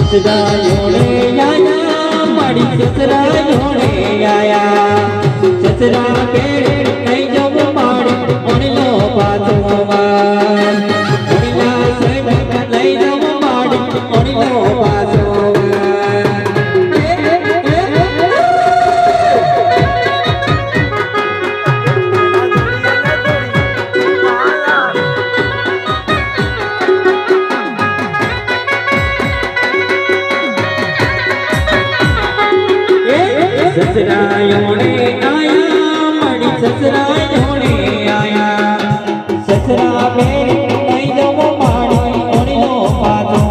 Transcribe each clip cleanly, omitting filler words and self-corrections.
ससरा आया माड़ी ससरा आया ससरा पेड़ नहीं जब माड़ी ओणलो पातो ओणला संग नहीं जब माड़ी ओणलो पातो ससरा योने आया मड़ी ससरा योने आया ससरा पेड़ नहीं जब माड़ी ओणलो पातो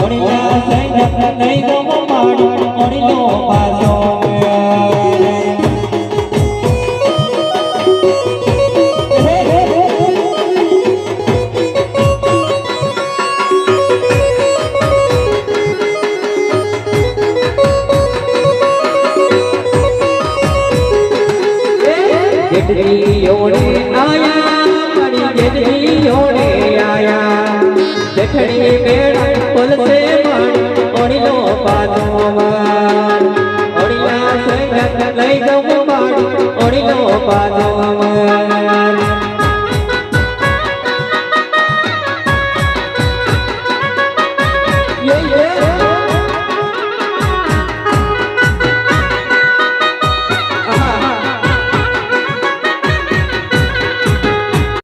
ओणला संग नहीं जब माड़ी ओणलो पातो योने आया मड़ी जेठड़ी योने आया जेठड़ी